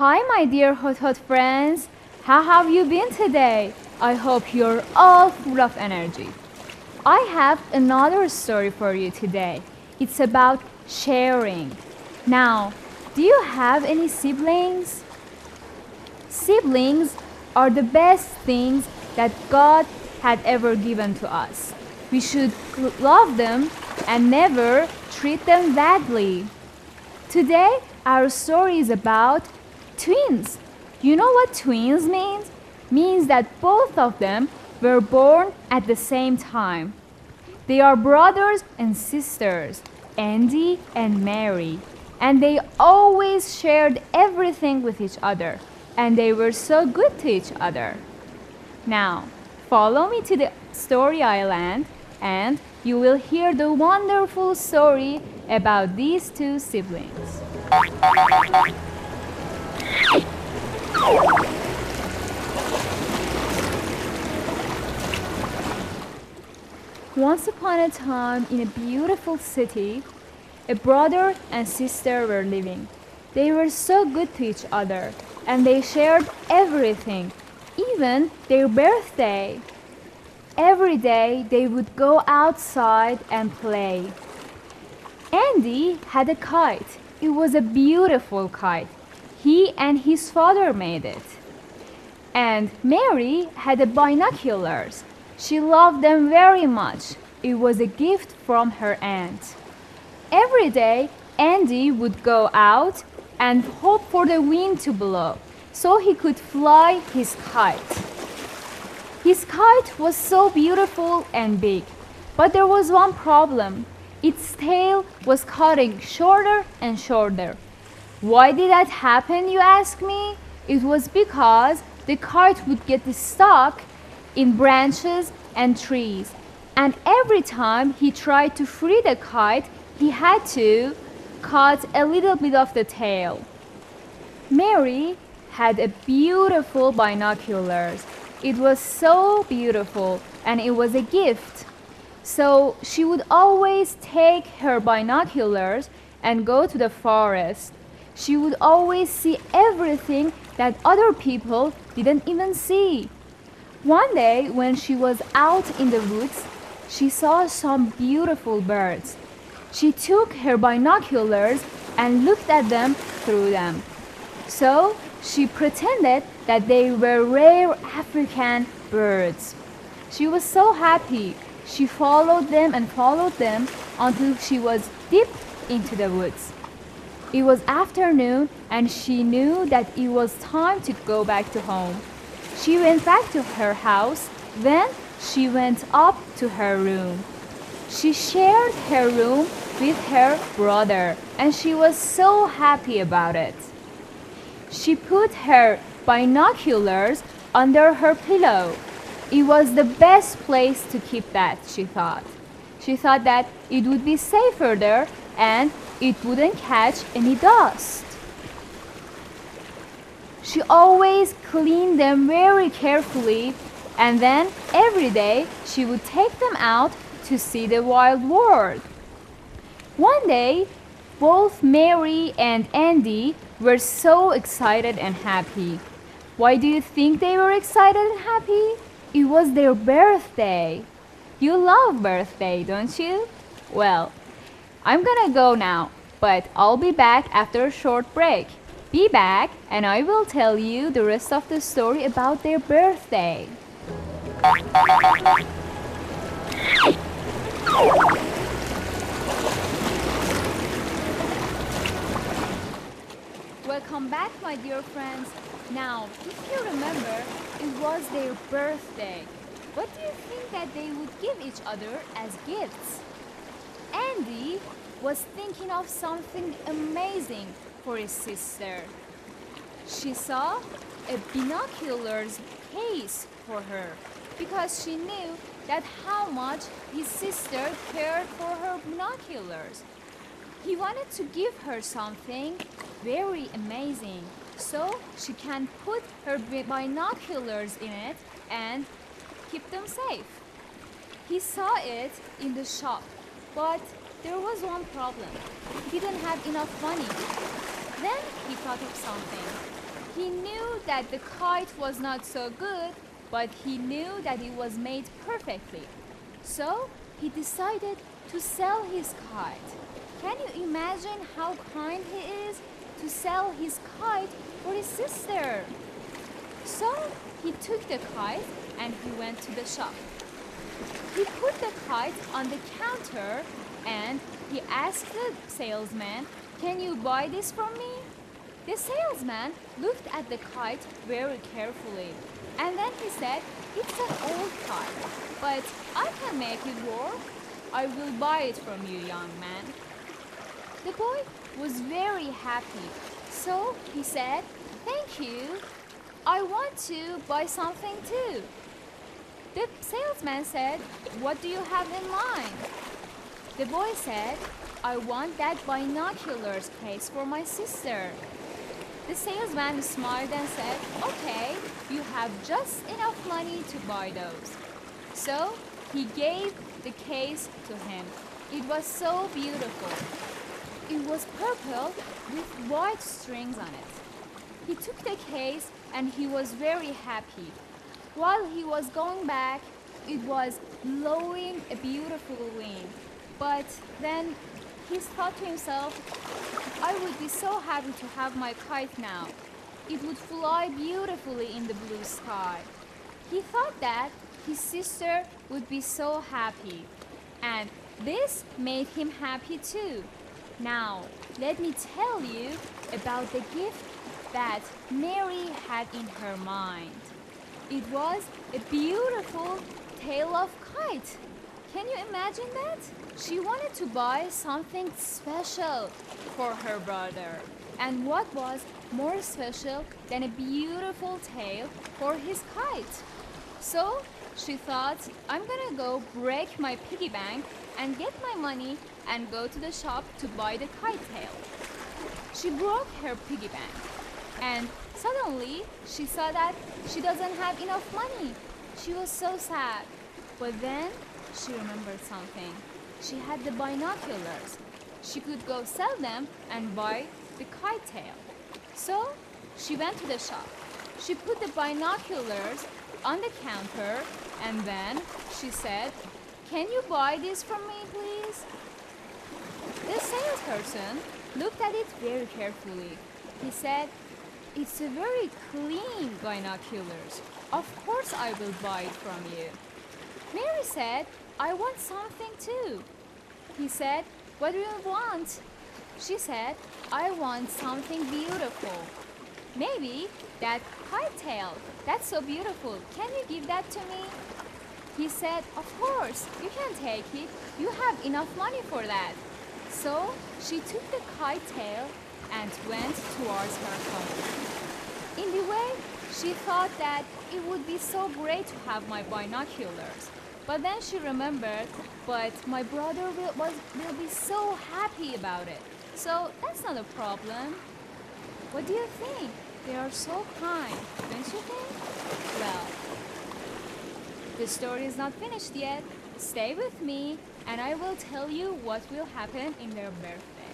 Hi, my dear Hodhod friends. How have you been today? I hope you're all full of energy. I have another story for you today. It's about sharing. Now, do you have any siblings? Siblings are the best things that God had ever given to us. We should love them and never treat them badly. Today, our story is about twins. You know what twins means? Means that both of them were born at the same time. They are brothers and sisters, Andy and Mary, and they always shared everything with each other, and they were so good to each other. Now, follow me to the story island, and you will hear the wonderful story about these two siblings. Once upon a time, in a beautiful city, a brother and sister were living. They were so good to each other, and they shared everything, even their birthday. Every day, they would go outside and play. Andy had a kite. It was a beautiful kite. He and his father made it. And Mary had the binoculars. She loved them very much. It was a gift from her aunt. Every day, Andy would go out and hope for the wind to blow so he could fly his kite. His kite was so beautiful and big, but there was one problem. Its tail was cutting shorter and shorter. Why did that happen, you ask me? It was because the kite would get stuck in branches and trees, and every time he tried to free the kite, he had to cut a little bit of the tail. Mary had a beautiful binoculars. It was so beautiful, and it was a gift. So she would always take her binoculars and go to the forest. She would always see everything that other people didn't even see. One day, when she was out in the woods, she saw some beautiful birds. She took her binoculars and looked at them through them. So she pretended that they were rare African birds. She was so happy. She followed them until she was deep into the woods. It was afternoon, and she knew that it was time to go back to home. She went back to her house. Then she went up to her room. She shared her room with her brother, and she was so happy about it. She put her binoculars under her pillow. It was the best place to keep that, she thought. She thought that it would be safer there and it wouldn't catch any dust. She always cleaned them very carefully, and then every day she would take them out to see the wild world. One day, both Mary and Andy were so excited and happy. Why do you think they were excited and happy? It was their birthday. You love birthday, don't you? Well, I'm gonna go now, but I'll be back after a short break. Be back and I will tell you the rest of the story about their birthday. Welcome back, my dear friends. Now, if you remember, it was their birthday. What do you think that they would give each other as gifts? Andy was thinking of something amazing for his sister. she saw a binoculars case for her because she knew that how much his sister cared for her binoculars. He wanted to give her something very amazing so she can put her binoculars in it and keep them safe. He saw it in the shop, but there was one problem. He didn't have enough money. Then he thought of something. He knew that the kite was not so good, but he knew that it was made perfectly. So he decided to sell his kite. Can you imagine how kind he is to sell his kite for his sister? So he took the kite and he went to the shop. He put the kite on the counter and he asked the salesman, "Can you buy this from me?" The salesman looked at the kite very carefully and then he said, "It's an old kite, but I can make it work. I will buy it from you, young man." The boy was very happy, so he said, "Thank you. I want to buy something too." The salesman said, "What do you have in mind?" The boy said, "I want that binoculars case for my sister." The salesman smiled and said, "Okay, you have just enough money to buy those." So he gave the case to him. It was so beautiful. It was purple with white strings on it. He took the case and he was very happy. While he was going back, it was blowing a beautiful wind. But then he thought to himself, "I would be so happy to have my kite now. It would fly beautifully in the blue sky." He thought that his sister would be so happy. And this made him happy too. Now, let me tell you about the gift that Mary had in her mind. It was a beautiful tail of kite. Can you imagine that? She wanted to buy something special for her brother. And what was more special than a beautiful tail for his kite? So she thought, "I'm gonna go break my piggy bank and get my money and go to the shop to buy the kite tail." She broke her piggy bank and suddenly she saw that she doesn't have enough money. She was so sad. But then she remembered something. She had the binoculars. She could go sell them and buy the kite tail. So she went to the shop. She put the binoculars on the counter and then she said, "Can you buy this from me, please?" The salesperson looked at it very carefully. He said, "It's a very clean binoculars. Of course I will buy it from you." Mary said, "I want something too." He said, "What do you want?" She said, "I want something beautiful. Maybe that kite tail. That's so beautiful. Can you give that to me?" He said, "Of course, you can take it. You have enough money for that." So she took the kite tail and went towards her home. In the way, she thought that it would be so great to have my binoculars. But then she remembered, but my brother will be so happy about it. So that's not a problem. What do you think? They are so kind, don't you think? Well, the story is not finished yet. Stay with me and I will tell you what will happen in their birthday.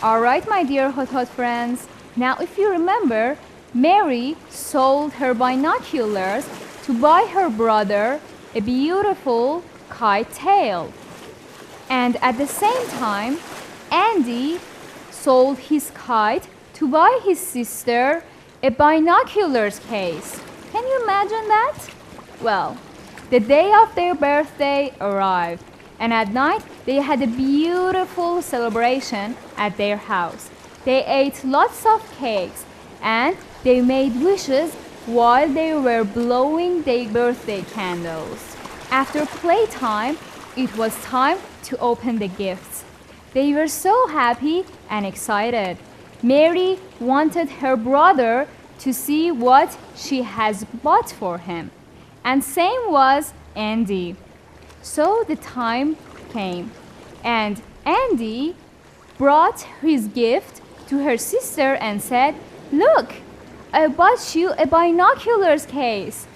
Alright, my dear Hodhod friends. Now if you remember, Mary sold her binoculars to buy her brother a beautiful kite tail. And at the same time, Andy sold his kite to buy his sister a binoculars case. Can you imagine that? Well, the day of their birthday arrived, and at night they had a beautiful celebration at their house. They ate lots of cakes and they made wishes while they were blowing their birthday candles. After playtime, it was time to open the gifts. They were so happy and excited. Mary wanted her brother to see what she has bought for him. And same was Andy. So the time came, and Andy brought his gift to her sister and said, "Look, I bought you a binoculars case.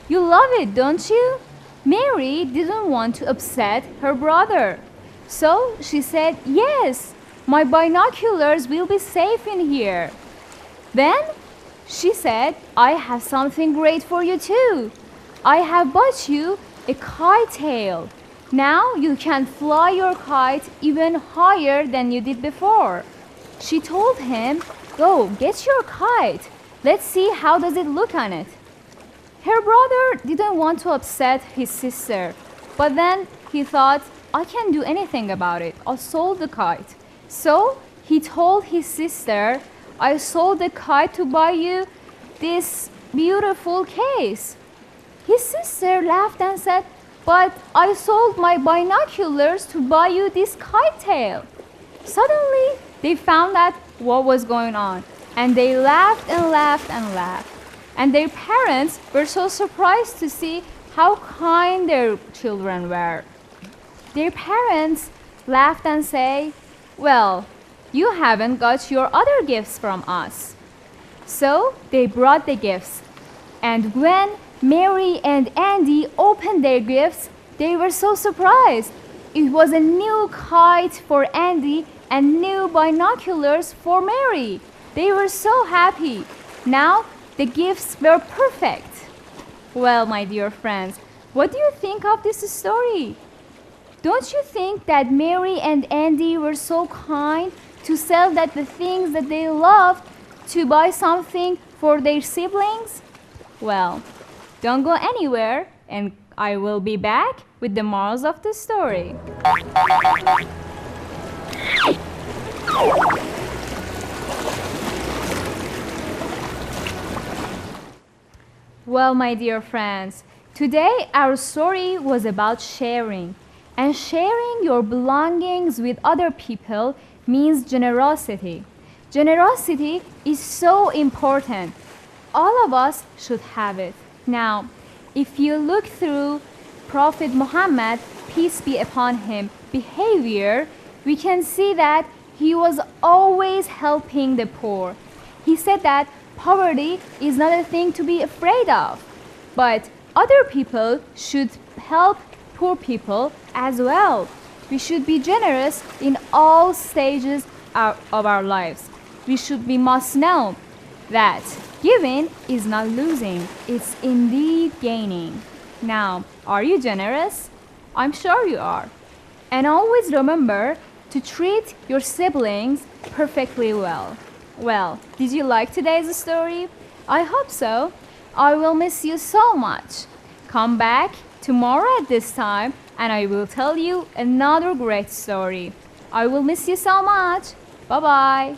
You love it, don't you?" Mary didn't want to upset her brother. So she said, "Yes, my binoculars will be safe in here." Then she said, "I have something great for you too. I have bought you a kite tail. Now you can fly your kite even higher than you did before." She told him, "Go, get your kite. Let's see how does it look on it." Her brother didn't want to upset his sister, but then he thought, "I can't do anything about it. I sold the kite." So he told his sister, "I sold the kite to buy you this beautiful case." His sister laughed and said, "But I sold my binoculars to buy you this kite tail." Suddenly, they found out what was going on, and they laughed and laughed and laughed. And their parents were so surprised to see how kind their children were. Their parents laughed and said, "Well, you haven't got your other gifts from us." So they brought the gifts. And when Mary and Andy opened their gifts, they were so surprised. It was a new kite for Andy and new binoculars for Mary. They were so happy. Now the gifts were perfect. Well, my dear friends, what do you think of this story? Don't you think that Mary and Andy were so kind to sell that the things that they loved to buy something for their siblings? Well, don't go anywhere, and I will be back with the morals of the story. Well, my dear friends, today our story was about sharing. And sharing your belongings with other people means generosity. Generosity is so important. All of us should have it. Now, if you look through Prophet Muhammad, peace be upon him, behavior, we can see that he was always helping the poor. He said that poverty is not a thing to be afraid of, but other people should help poor people as well. We should be generous in all stages of our lives. We must know that giving is not losing, it's indeed gaining. Now, are you generous? I'm sure you are. And always remember to treat your siblings perfectly well. Well, did you like today's story? I hope so. I will miss you so much. Come back tomorrow at this time and I will tell you another great story. I will miss you so much. Bye-bye.